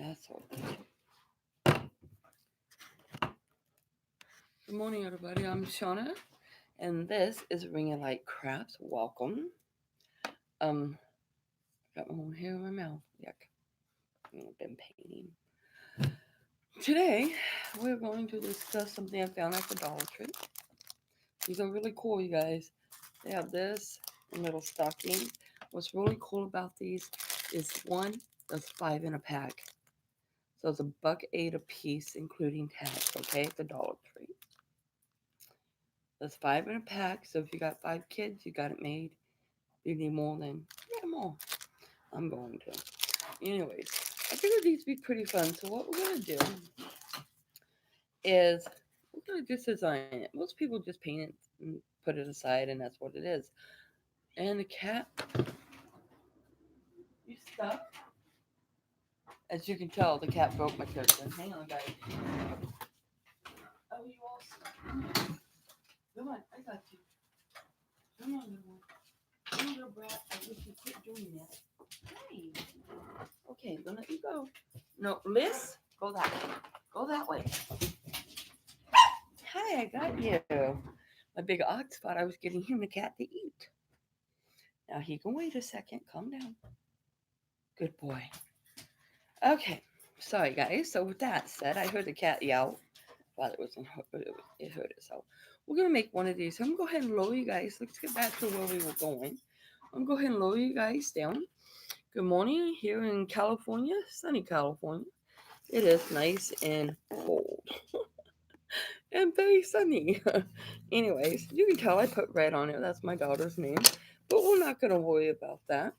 That's okay. Good morning, everybody. I'm Shauna, and this is Ring of Light Crafts. Welcome. Got my own hair in my mouth. Yuck. I've been painting. Today, we're going to discuss something I found at the Dollar Tree. These are really cool, you guys. They have this and little stockings. What's really cool about these is one, there's 5 in a pack. So it's $1.08 a piece, including tax, okay, at the Dollar Tree. There's 5 in a pack, so if you got 5 kids, you got it made. If you need more, then get more. I'm going to. Anyways, I figured these would be pretty fun. So what we're going to do is we're going to just design it. Most people just paint it and put it aside, and that's what it is. And the cat, you stuck. As you can tell, the cat broke my curtain. Hang on, guys. Oh, you all stuck. Come on, I got you. Come on, little one. Come on, little brat. I wish you quit doing that. Hey. Okay, I'm gonna let you go. No, Liz, go that way. Go that way. Hi, I got you. My big ox thought I was getting him the cat to eat. Now he can wait a second. Calm down. Good boy. Okay. Sorry, guys. So with that said, I heard the cat yell while it was in it hurt it. So we're gonna make one of these. So I'm gonna go ahead and lower you guys. Let's get back to where we were going. I'm gonna go ahead and lower you guys down. Good morning here in California, sunny California. It is nice and cold and very sunny. Anyways, you can tell I put red on it. That's my daughter's name. But we're not going to worry about that.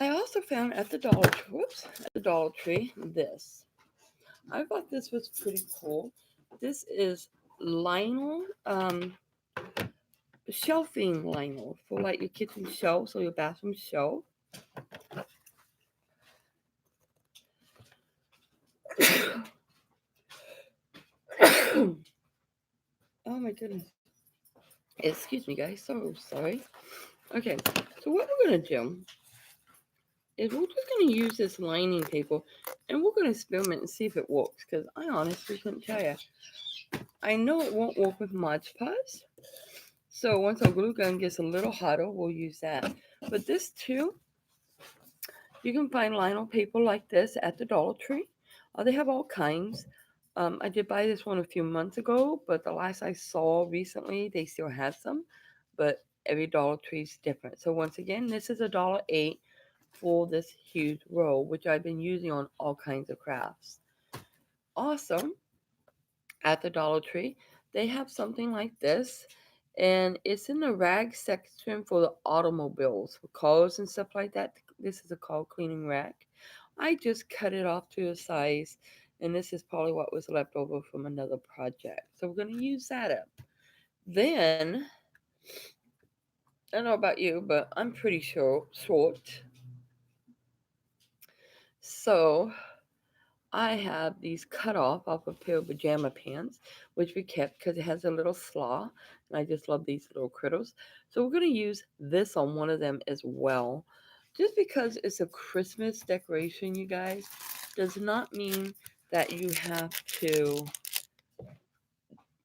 I also found at the Dollar Tree, this. I thought this was pretty cool. This is Lionel, shelving Lionel for like your kitchen shelves or your bathroom shelf. Oh my goodness. Excuse me, guys. So sorry. Okay, so what we're going to do is we're just going to use this lining paper and we're going to experiment and see if it works because I honestly couldn't tell you. I know it won't work with Mod Podge. So once our glue gun gets a little hotter, we'll use that. But this too, you can find vinyl paper like this at the Dollar Tree. They have all kinds. I did buy this one a few months ago, but the last I saw recently, they still had some. But every Dollar Tree is different. So once again, this is $1.08 for this huge roll, which I've been using on all kinds of crafts. Also, at the Dollar Tree, they have something like this, and it's in the rag section for the automobiles, for cars and stuff like that. This is a car cleaning rag. I just cut it off to a size, and this is probably what was left over from another project. So we're going to use that up. Then, I don't know about you, but I'm pretty short. So I have these cut off a pair of pajama pants, which we kept because it has a little slaw, and I just love these little critters. So we're going to use this on one of them as well. Just because it's a Christmas decoration, you guys, does not mean that you have to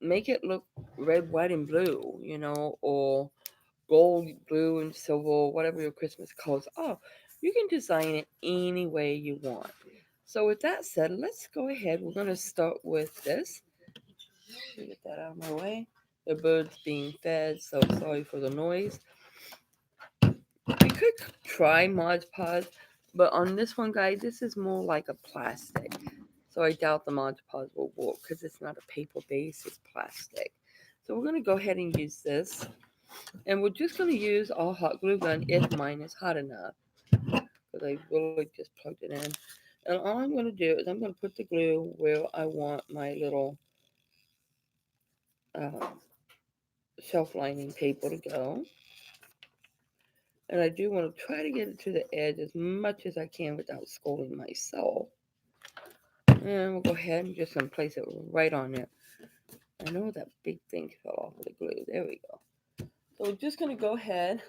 make it look red, white, and blue, or gold, blue, and silver, whatever your Christmas colors are. You can design it any way you want. So with that said, let's go ahead. We're going to start with this. Get that out of my way. The bird's being fed, so sorry for the noise. You could try Mod Podge, but on this one, guys, this is more like a plastic. So I doubt the Mod Podge will work because it's not a paper base, it's plastic. So we're going to go ahead and use this. And we're just going to use our hot glue gun if mine is hot enough. Because I really just plugged it in. And all I'm going to do is I'm going to put the glue where I want my little shelf lining paper to go. And I do want to try to get it to the edge as much as I can without scolding myself. And we'll go ahead and just going to place it right on there. I know that big thing fell off of the glue. There we go. So we're just going to go ahead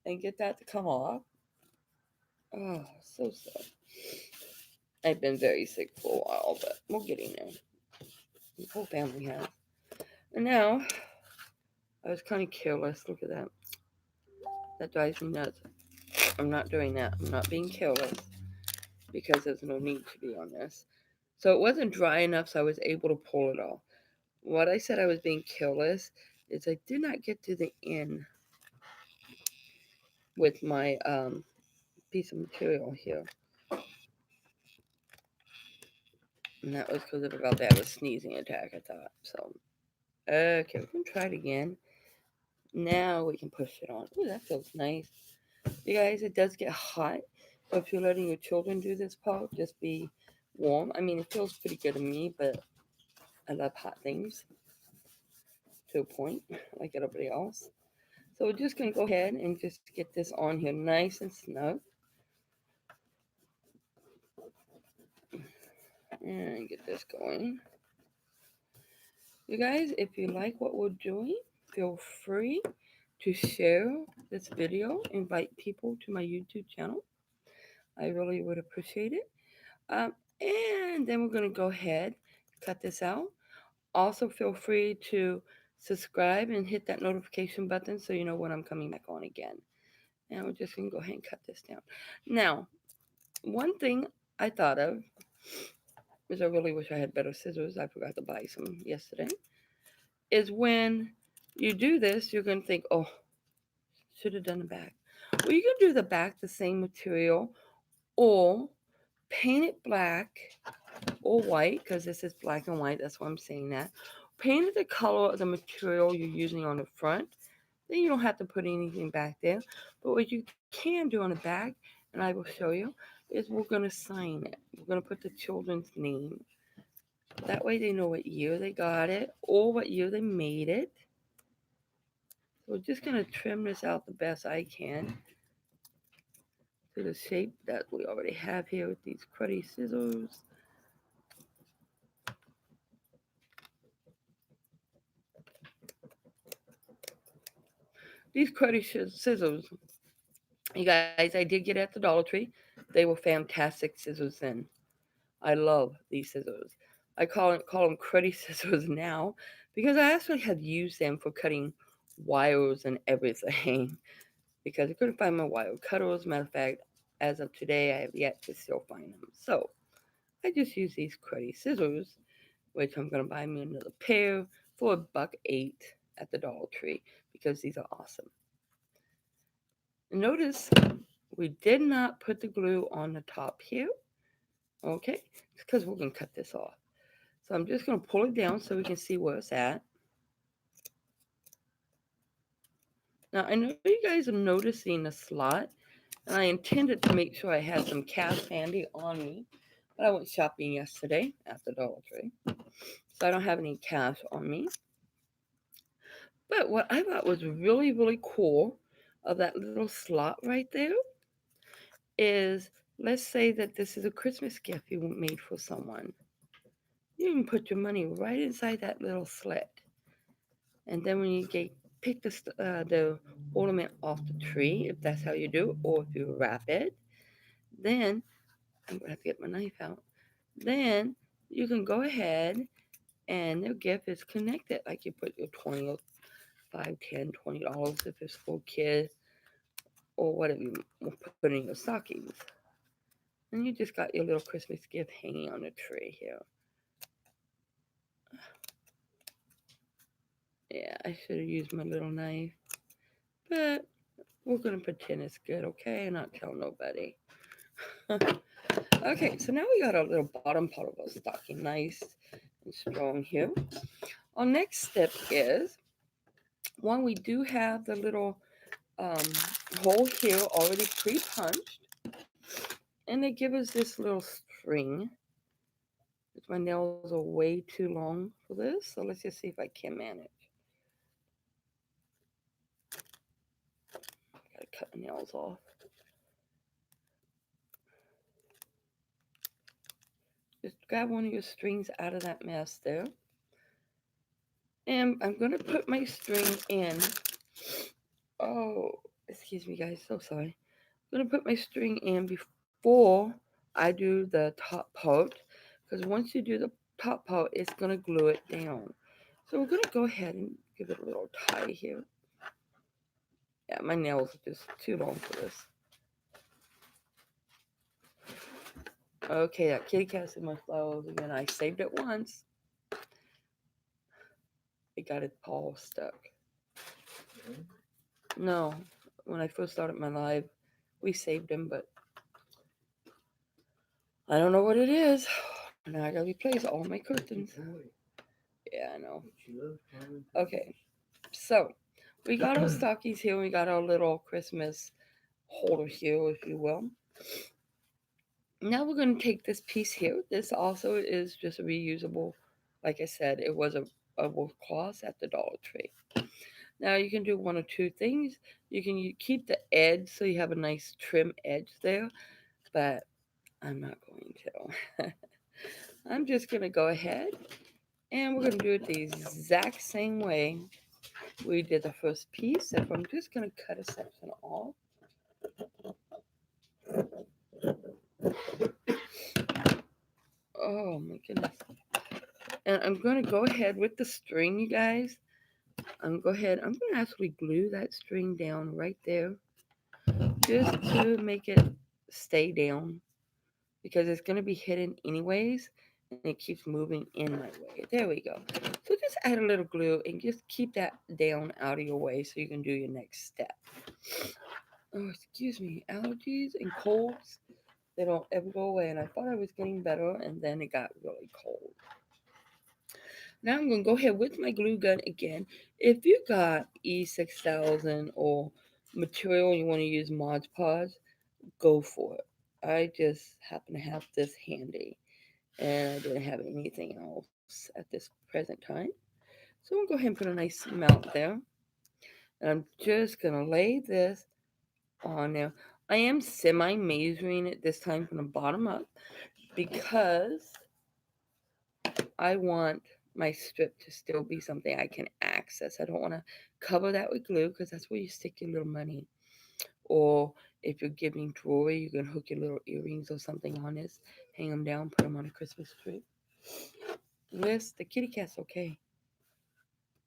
and get that to come off. Oh, so sad. I've been very sick for a while, but we're getting there. The whole family has. And now, I was kind of careless. Look at that. That drives me nuts. I'm not doing that. I'm not being careless because there's no need to be on this. So it wasn't dry enough, so I was able to pull it off. What I said I was being careless is I did not get to the end with my piece of material here. And that was because of about to have a sneezing attack, I thought. So, okay, we can try it again. Now we can push it on. Ooh, that feels nice. You guys, it does get hot. So if you're letting your children do this part, just be warm. I mean, it feels pretty good to me, but I love hot things to a point, like everybody else. So we're just going to go ahead and just get this on here nice and snug. And get this going. You guys, if you like what we're doing, feel free to share this video, invite people to my YouTube channel. I really would appreciate it. Um, and then we're going to go ahead, cut this out. Also, feel free to subscribe and hit that notification button so you know when I'm coming back on again. And we're just going to go ahead and cut this down. Now, one thing I thought of is I really wish I had better scissors. I forgot to buy some yesterday. Is when you do this, you're going to think, oh, should have done the back. Well, you can do the back the same material or paint it black or white because this is black and white. That's why I'm saying that. Paint it the color of the material you're using on the front. Then you don't have to put anything back there. But what you can do on the back, and I will show you, is we're going to sign it. We're going to put the children's name. That way they know what year they got it or what year they made it. So we're just going to trim this out the best I can to the shape that we already have here with these cruddy scissors. These cruddy scissors, you guys, I did get at the Dollar Tree. They were fantastic scissors then. I love these scissors. I call them cruddy scissors now because I actually have used them for cutting wires and everything because I couldn't find my wire cutters. Matter of fact, as of today, I have yet to still find them. So I just use these cruddy scissors, which I'm going to buy me another pair for $1.08 at the Dollar Tree because these are awesome. Notice we did not put the glue on the top here. Okay, because we're going to cut this off. So I'm just going to pull it down so we can see where it's at. Now I know you guys are noticing the slot, and I intended to make sure I had some cash handy on me, but I went shopping yesterday at the Dollar Tree, so I don't have any cash on me. But what I thought was really, really cool of that little slot right there is, let's say that this is a Christmas gift you made for someone. You can put your money right inside that little slit. And then when you pick the ornament off the tree, if that's how you do, or if you wrap it, then I'm gonna have to get my knife out. Then you can go ahead and your gift is connected. Like you put your 20 or $5, $10, $20 if it's for a kid, or whatever you put in your stockings. And you just got your little Christmas gift hanging on the tree here. Yeah, I should have used my little knife, but we're gonna pretend it's good, okay, and not tell nobody. Okay, so now we got our little bottom part of our stocking nice and strong here. Our next step is, one, we do have the little hole here already pre-punched, and they give us this little string. My nails are way too long for this, so let's just see if I can manage. Gotta cut my nails off. Just grab one of your strings out of that mess there. And I'm going to put my string in. Oh, excuse me, guys. So sorry. I'm going to put my string in before I do the top part because once you do the top part, it's going to glue it down. So we're going to go ahead and give it a little tie here. Yeah, my nails are just too long for this. Okay, that kitty cat's in my flowers again. I saved it once. It got its paw stuck. No, when I first started my live, we saved him, but I don't know what it is. Now I gotta replace all my curtains. Yeah, I know. Okay, so we got our stockings here. We got our little Christmas holder here, if you will. Now we're going to take this piece here. This also is just a reusable. Like I said, it was a wool cloth at the Dollar Tree. Now you can do one or two things. You can keep the edge so you have a nice trim edge there, but I'm not going to. I'm just going to go ahead and we're going to do it the exact same way we did the first piece. So I'm just going to cut a section off. Oh my goodness. And I'm going to go ahead with the string, you guys. I'm going to actually glue that string down right there just to make it stay down because it's going to be hidden anyways and it keeps moving in my way. There we go. So just add a little glue and just keep that down out of your way so you can do your next step. Oh, excuse me, allergies and colds, they don't ever go away, and I thought I was getting better and then it got really cold. Now I'm going to go ahead with my glue gun again. If you got E6000 or material you want to use Mod Podge, go for it. I just happen to have this handy and I didn't have anything else at this present time. So I'm going to go ahead and put a nice amount there. And I'm just going to lay this on there. I am semi-measuring it this time from the bottom up because I want my strip to still be something I can access. I don't want to cover that with glue because that's where you stick your little money. Or if you're giving jewelry, you can hook your little earrings or something on this, hang them down, put them on a Christmas tree. Yes, the kitty cat's okay.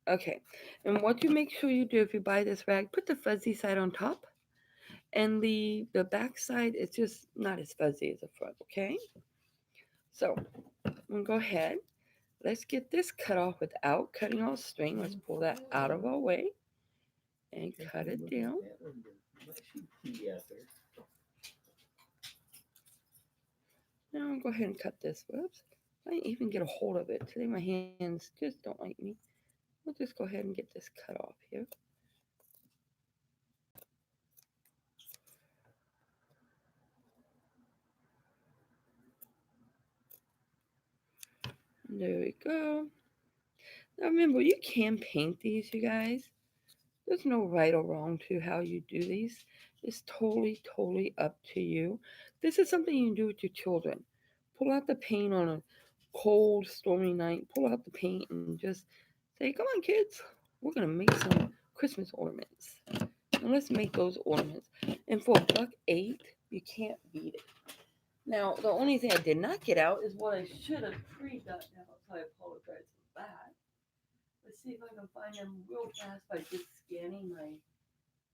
Okay, and what you make sure you do if you buy this rag, put the fuzzy side on top, and the back side is just not as fuzzy as the front. Okay, so I'm gonna go ahead. Let's get this cut off without cutting off string. Let's pull that out of our way and cut it down. Now I'm gonna go ahead and cut this. Whoops. I didn't even get a hold of it. Today my hands just don't like me. We'll just go ahead and get this cut off here. There we go. Now remember, you can paint these, you guys. There's no right or wrong to how you do these. It's totally up to you. This is something you can do with your children. Pull out the paint on a cold, stormy night. Pull out the paint and just say, come on, kids. We're going to make some Christmas ornaments. And let's make those ornaments. And for $1.08, you can't beat it. Now, the only thing I did not get out is what I should have pre-gotten out, so I apologize for that. Let's see if I can find them real fast by just scanning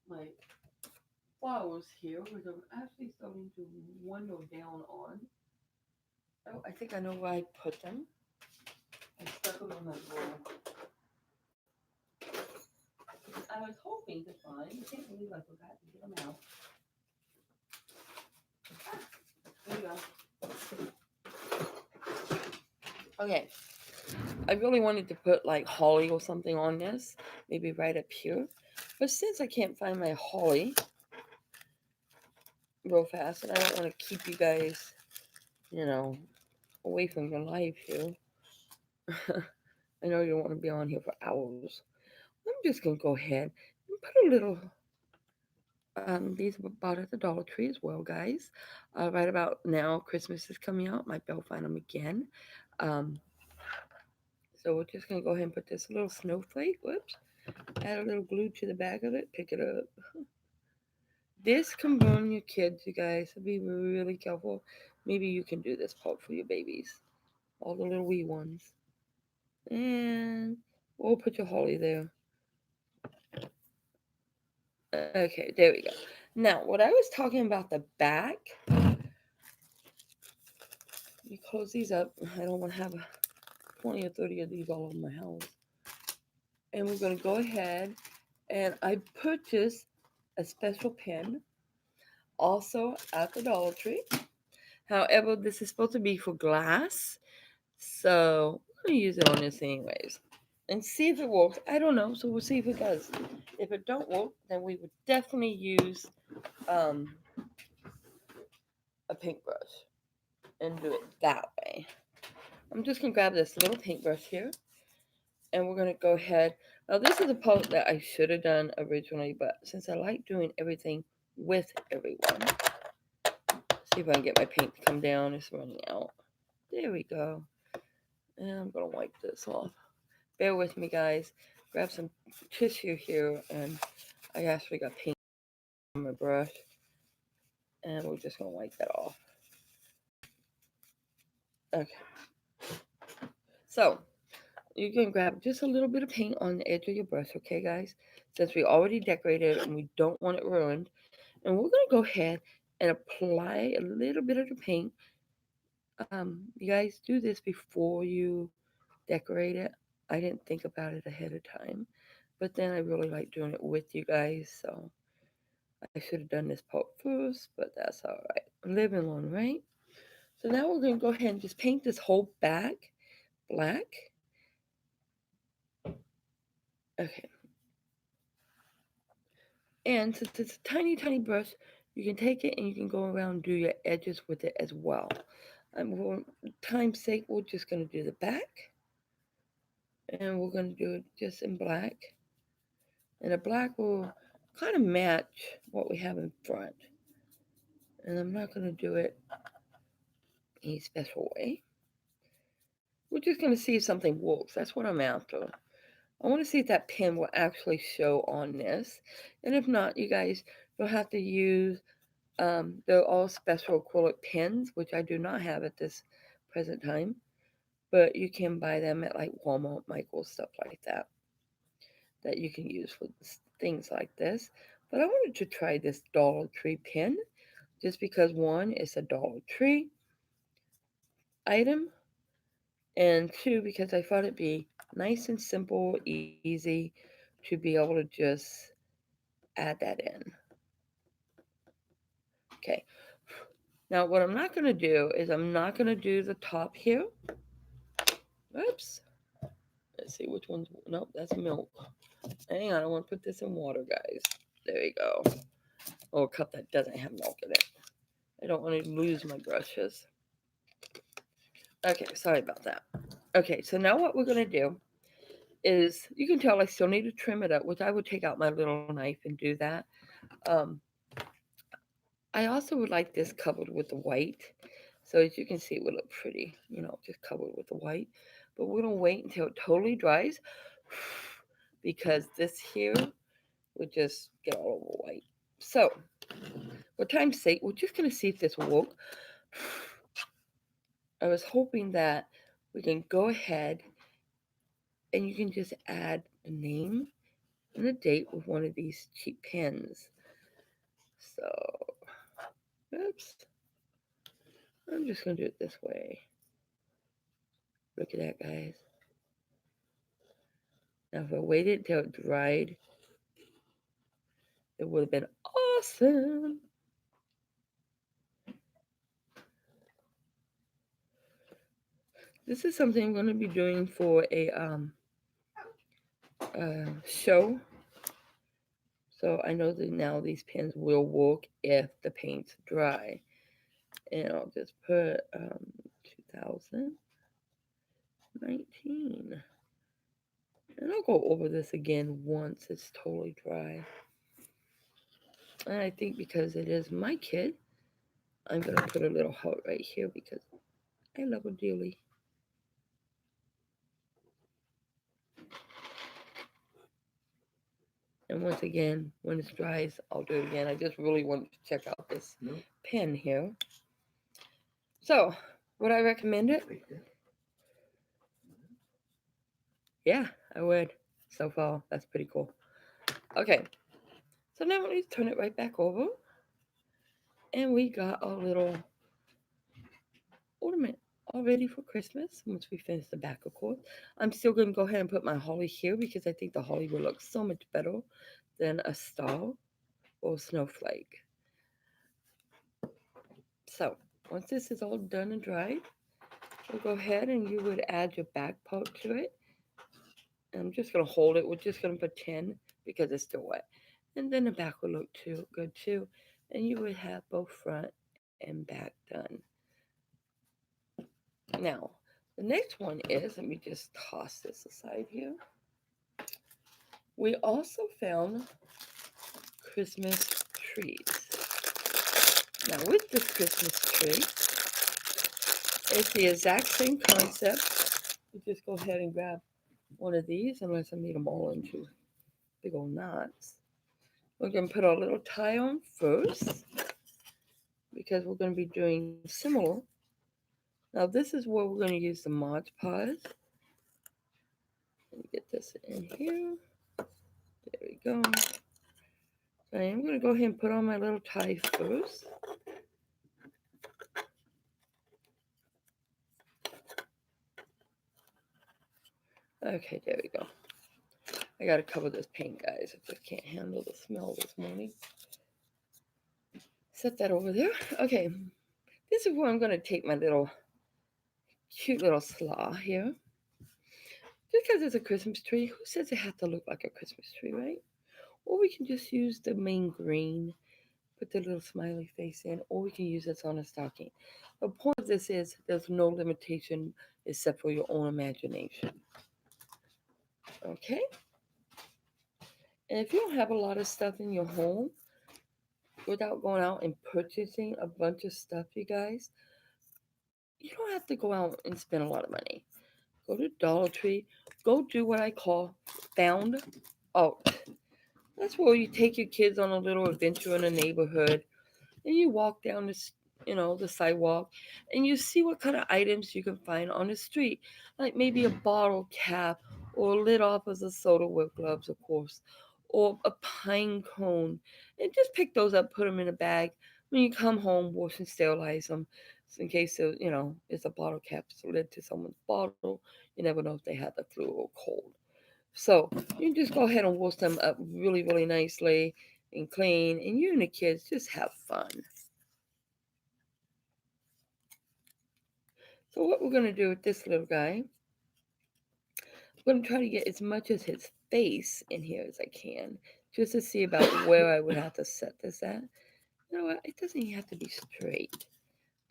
my flowers here, which I'm actually starting to window down on. Oh, I think I know where I put them. I stuck them in my drawer. I was hoping to find, I can't believe I forgot to get them out. There you go. Okay, I really wanted to put like holly or something on this, maybe right up here. But since I can't find my holly real fast, and I don't want to keep you guys, you know, away from your life here. I know you don't want to be on here for hours. I'm just going to go ahead and put a little, these were bought at the Dollar Tree as well, guys. Right about now, Christmas is coming out. My I'll find them again. Um, so we're just going to go ahead and put this little snowflake. Whoops. Add a little glue to the back of it. Pick it up. This can burn your kids, you guys. So be really careful. maybe you can do this part for your babies, all the little wee ones. And we'll put your holly there. Okay, there we go. Now, what I was talking about the back, you close these up. I don't want to have 20 or 30 of these all over my house. And we're going to go ahead and I purchased a special pen also at the Dollar Tree. However, this is supposed to be for glass, so I'm going to use it on this anyways. And see if it works. I don't know, so we'll see if it does. If it don't work, then we would definitely use um, a paintbrush and do it that way. I'm just going to grab this little paintbrush here, and we're going to go ahead. Now, this is a part that I should have done originally, but since I like doing everything with everyone, see if I can get my paint to come down. It's running out. There we go. And I'm going to wipe this off. Bear with me, guys. Grab some tissue here, and I actually got paint on my brush, and we're just going to wipe that off. Okay. So, you can grab just a little bit of paint on the edge of your brush, okay, guys? Since we already decorated and we don't want it ruined. And we're going to go ahead and apply a little bit of the paint. You guys do this before you decorate it. I didn't think about it ahead of time. But then I really like doing it with you guys, so I should have done this part first, but that's all right. Live and learn, right? So now we're going to go ahead and just paint this whole back black. Okay. And since it's a tiny, tiny brush, you can take it and you can go around and do your edges with it as well. For time's sake, we're just going to do the back. And we're going to do it just in black. And the black will kind of match what we have in front. And I'm not going to do it any special way. We're just going to see if something works. That's what I'm after. I want to see if that pen will actually show on this. And if not, you guys, you'll have to use, they're all special acrylic pens, which I do not have at this present time. But you can buy them at like Walmart, Michael's, stuff like that, that you can use for things like this. But I wanted to try this Dollar Tree pen just because one, it's a Dollar Tree item, and two, because I thought it'd be nice and simple, easy to be able to just add that in. Okay. Now, what I'm not going to do is I'm not going to do the top here. Oops. Let's see which one's. Nope, that's milk. Hang on, I want to put this in water, guys. There you go. Oh, a cup that doesn't have milk in it. I don't want to lose my brushes. Okay, sorry about that. Okay, so now what we're going to do is, you can tell I still need to trim it up, which I would take out my little knife and do that. Um, I also would like this covered with the white. So as you can see, it would look pretty, just covered with the white. But we're going to wait until it totally dries because this here would just get all over white. So, for time's sake, we're just going to see if this will work. I was hoping that we can go ahead and you can just add the name and the date with one of these cheap pens. So, oops. I'm just going to do it this way. Look at that, guys. Now, if I waited till it dried, it would have been awesome. This is something I'm going to be doing for a show. So I know that now these pens will work if the paint's dry. And I'll just put 2019. And I'll go over this again once it's totally dry. And I think because it is my kid, I'm going to put a little heart right here because I love her dearly. And once again, when it dries, I'll do it again. I just really wanted to check out this pen here. So, would I recommend it? Yeah, I would. So far, that's pretty cool. Okay, so now let's turn it right back over. And we got our little ornament all ready for Christmas once we finish the back, of course. I'm still going to go ahead and put my holly here because I think the holly will look so much better than a star or a snowflake. So, once this is all done and dried, we'll go ahead and you would add your back part to it. And I'm just going to hold it. We're just going to pretend because it's still wet. And then the back will look too good too. And you would have both front and back done. Now, the next one is, let me just toss this aside here. We also found Christmas trees. Now, with this Christmas tree, it's the exact same concept. You just go ahead and grab one of these, unless I made them all into big old knots. We're going to put our little tie on first because we're going to be doing similar. Now, this is where we're going to use the Mod Podge. Let me get this in here. There we go. I am going to go ahead and put on my little tie first. Okay, there we go. I gotta cover this paint, guys. I just can't handle the smell this morning. Set that over there. Okay, this is where I'm gonna take my little cute little slaw here. Because it's a Christmas tree, who says it has to look like a Christmas tree, right? Or we can just use the main green, put the little smiley face in, or we can use this on a stocking. The point of this is there's no limitation except for your own imagination. Okay? And if you don't have a lot of stuff in your home, without going out and purchasing a bunch of stuff, you guys, you don't have to go out and spend a lot of money. Go to Dollar Tree. Go do what I call found out. That's where you take your kids on a little adventure in a neighborhood, and you walk down the sidewalk, and you see what kind of items you can find on the street, like maybe a bottle cap or a lid off of a soda with gloves, of course, or a pine cone, and just pick those up, put them in a bag. When you come home, wash and sterilize them, so in case it's a bottle cap lid to someone's bottle. You never know if they had the flu or cold. So you just go ahead and wash them up really, really nicely and clean, and you and the kids just have fun. So what we're going to do with this little guy, I'm going to try to get as much of his face in here as I can, just to see about where I would have to set this at. You know what? It doesn't even have to be straight.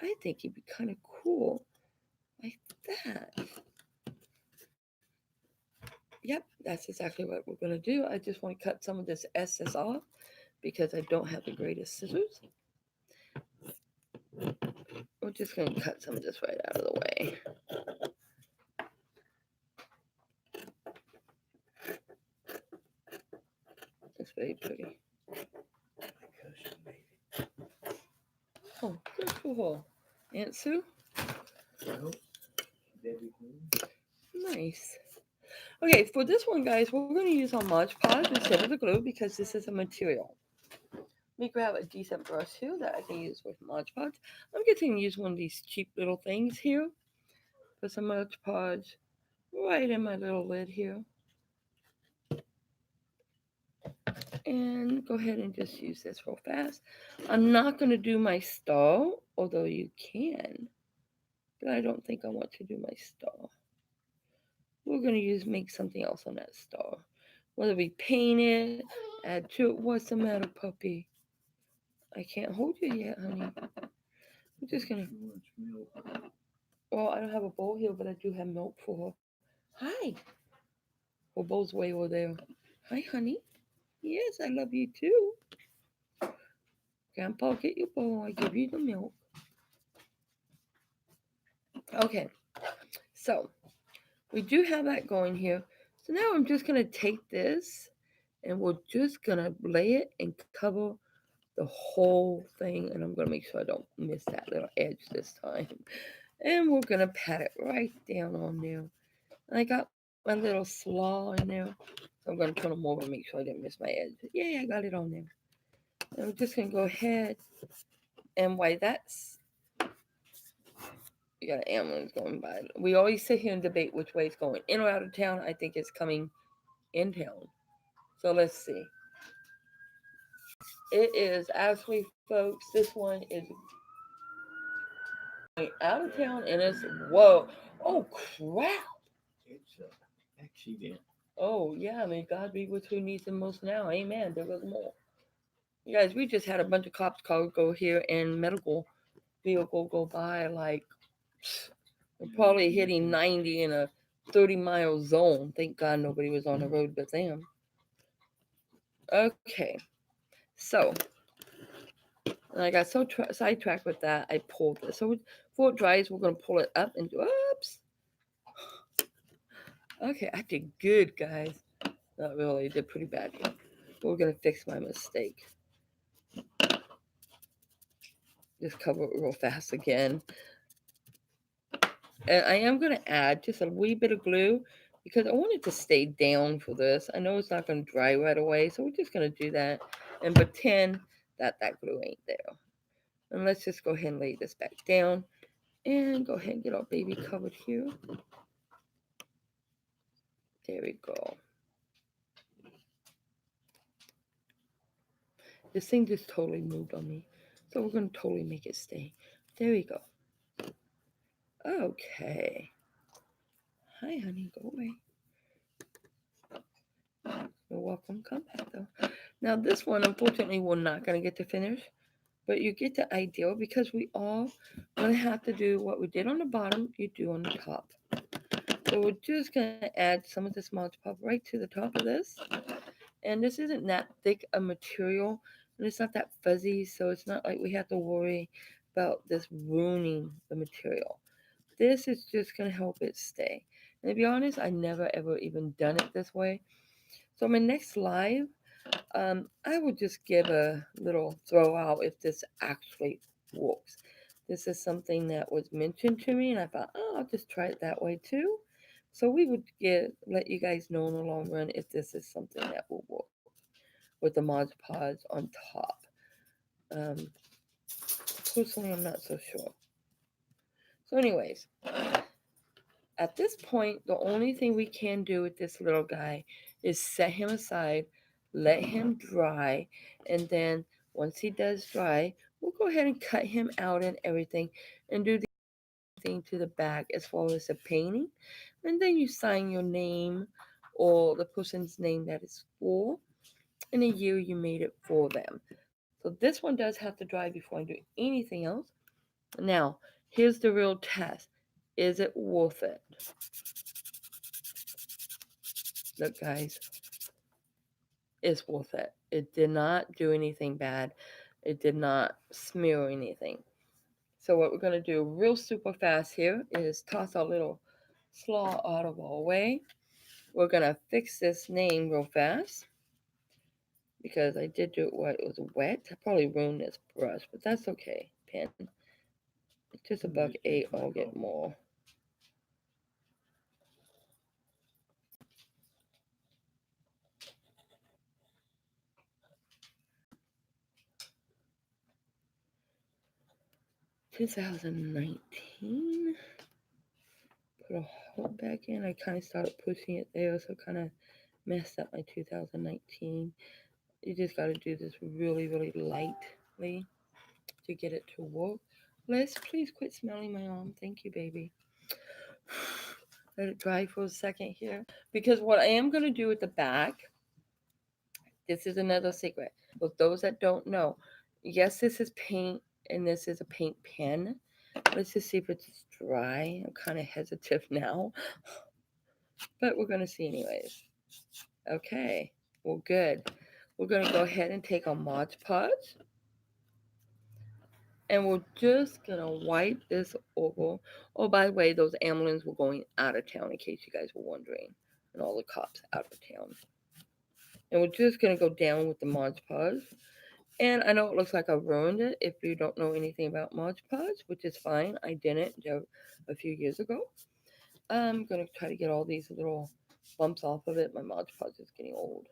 I think he'd be kind of cool like that. Yep, that's exactly what we're going to do. I just want to cut some of this excess off because I don't have the greatest scissors. We're just going to cut some of this right out of the way. It's very pretty. Oh, good for her. Aunt Sue? Nice. Okay, for this one, guys, we're going to use our Mod Podge instead of the glue because this is a material. Let me grab a decent brush here that I can use with Mod Podge. I'm going to use one of these cheap little things here. Put some Mod Podge right in my little lid here. And go ahead and just use this real fast. I'm not going to do my star, although you can. But I don't think I want to do my star. We're going to make something else on that star. Whether we paint it, add to it. What's the matter, puppy? I can't hold you yet, honey. I'm just going to... Well, I don't have a bowl here, but I do have milk for her. Hi. Her bowl's way over there. Hi, honey. Yes, I love you too. Grandpa, get your bowl. I give you the milk. Okay. So, we do have that going here. So now I'm just going to take this and we're just going to lay it and cover the whole thing, and I'm going to make sure I don't miss that little edge this time. And we're going to pat it right down on there. And I got my little slaw in there, so I'm going to turn them over and make sure I didn't miss my edge. Yeah, I got it on there. And we're just going to go ahead, and while that's, you got an ambulance going by. We always sit here and debate which way it's going, in or out of town. I think it's coming in town. So let's see. It is actually, folks, this one is going out of town, and it's, whoa. Oh, crap. It's an accident. Oh, yeah, may God be with who needs him most now. Amen. There goes more. You guys, we just had a bunch of cops call go here and medical vehicle go by like probably hitting 90 in a 30-mile zone. Thank God nobody was on the road but them. Okay, so I got so sidetracked with that, I pulled this. So before it dries, we're going to pull it up and do, oops. Okay, I did good, guys. Not really, I did pretty bad here. We're going to fix my mistake. Just cover it real fast again. And I am going to add just a wee bit of glue because I want it to stay down for this. I know it's not going to dry right away, so we're just going to do that and pretend that that glue ain't there. And let's just go ahead and lay this back down and go ahead and get our baby covered here. There we go. This thing just totally moved on me, so we're going to totally make it stay. There we go. Okay. Hi, honey. Go away. You're welcome. Come back, though. Now, this one, unfortunately, we're not going to get to finish, but you get the idea because we all going to have to do what we did on the bottom, you do on the top. So we're just going to add some of this Mod Podge right to the top of this. And this isn't that thick a material, and it's not that fuzzy, so it's not like we have to worry about this ruining the material. This is just going to help it stay. And to be honest, I never ever even done it this way. So my next live, I will just give a little throw out if this actually works. This is something that was mentioned to me, and I thought, oh, I'll just try it that way too. So we would let you guys know in the long run if this is something that will work with the Mod Podge on top. Um, Personally, I'm not so sure. So anyways, at this point, the only thing we can do with this little guy is set him aside, let him dry, and then once he does dry, we'll go ahead and cut him out and everything and do the thing to the back as far as the painting. And then you sign your name or the person's name that is for and the year you made it for them. So this one does have to dry before I do anything else. Now, here's the real test. Is it worth it? Look, guys, it's worth it. It did not do anything bad. It did not smear anything. So what we're going to do real super fast here is toss our little slaw out of our way. We're going to fix this name real fast because I did do it while it was wet. I probably ruined this brush, but that's okay. Pen. It's just a $1.08. I'll get more. $2019. Put a heart back in. I kind of started pushing it there, so kind of messed up my 2019. You just got to do this really, really lightly to get it to work. Liz, please quit smelling my arm. Thank you, baby. Let it dry for a second here. Because what I am going to do at the back, this is another secret. For those that don't know, yes, this is paint and this is a paint pen. Let's just see if it's dry. I'm kind of hesitant now. But we're going to see anyways. Okay, well, good. We're going to go ahead and take our Mod Podge. And we're just going to wipe this over. Oh, by the way, those ambulance were going out of town, in case you guys were wondering. And all the cops out of town. And we're just going to go down with the Mod Podge. And I know it looks like I ruined it if you don't know anything about Mod Podge, which is fine. I didn't a few years ago. I'm going to try to get all these little bumps off of it. My Mod Podge is getting old.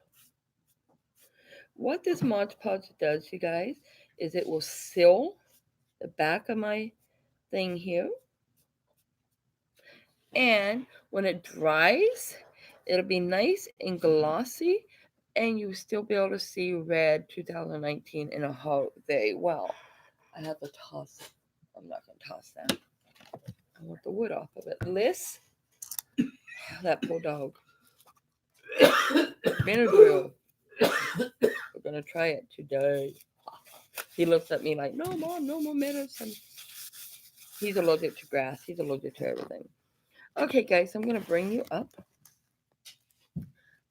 What this Mod Podge does, you guys, is it will seal the back of my thing here. And when it dries, it'll be nice and glossy, and you will still be able to see red 2019 in a whole very well. I have to toss. I'm not going to toss that. I want the wood off of it. Liz, that poor dog. Benadryl. We're going to try it today. He looks at me like, no, Mom, no more medicine. He's allergic to grass. He's allergic to everything. Okay, guys, I'm going to bring you up.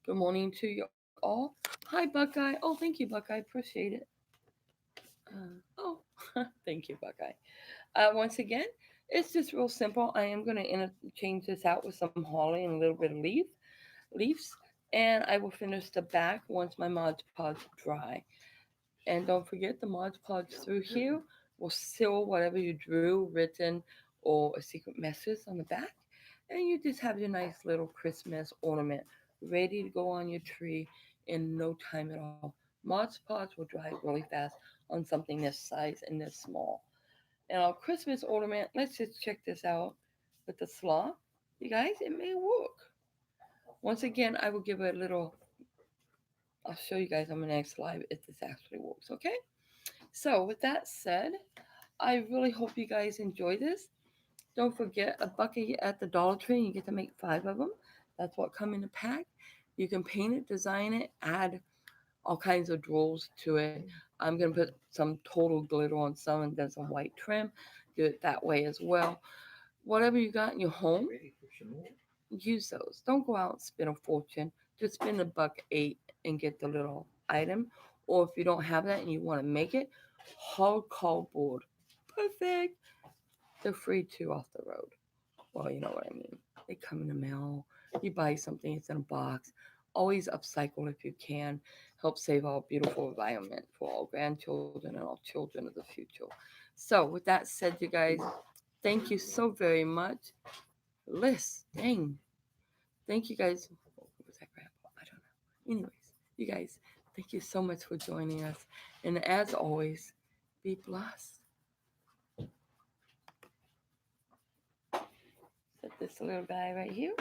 Good morning to you all. Hi, Buckeye. Oh, thank you, Buckeye. Appreciate it. Oh, thank you, Buckeye. Once again, it's just real simple. I am going to change this out with some holly and a little bit of leaves, and I will finish the back once my Mod Podge dry. And don't forget the Mod Podge through here will seal whatever you drew, written, or a secret message on the back. And you just have your nice little Christmas ornament ready to go on your tree in no time at all. Mod Podge will dry really fast on something this size and this small. And our Christmas ornament, let's just check this out with the slaw. You guys, it may work. Once again, I will give it a little, I'll show you guys on the next slide if this actually works, okay? So with that said, I really hope you guys enjoy this. Don't forget a bucket at the Dollar Tree, and you get to make 5 of them. That's what come in a pack. You can paint it, design it, add all kinds of drawers to it. I'm gonna put some total glitter on some and then some white trim. Do it that way as well. Whatever you got in your home, use those. Don't go out and spend a fortune. Just spend a buck eight and get the little item. Or if you don't have that and you want to make it, hard cardboard. Perfect. They're free too off the road. Well, you know what I mean. They come in the mail. You buy something, it's in a box. Always upcycle if you can. Help save our beautiful environment for our grandchildren and our children of the future. So, with that said, you guys, thank you so very much. Liz, dang. Thank you guys. What was that, Grandpa? I don't know. Anyways, you guys, thank you so much for joining us. And as always, be blessed. Set this little guy right here.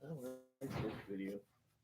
I like this video.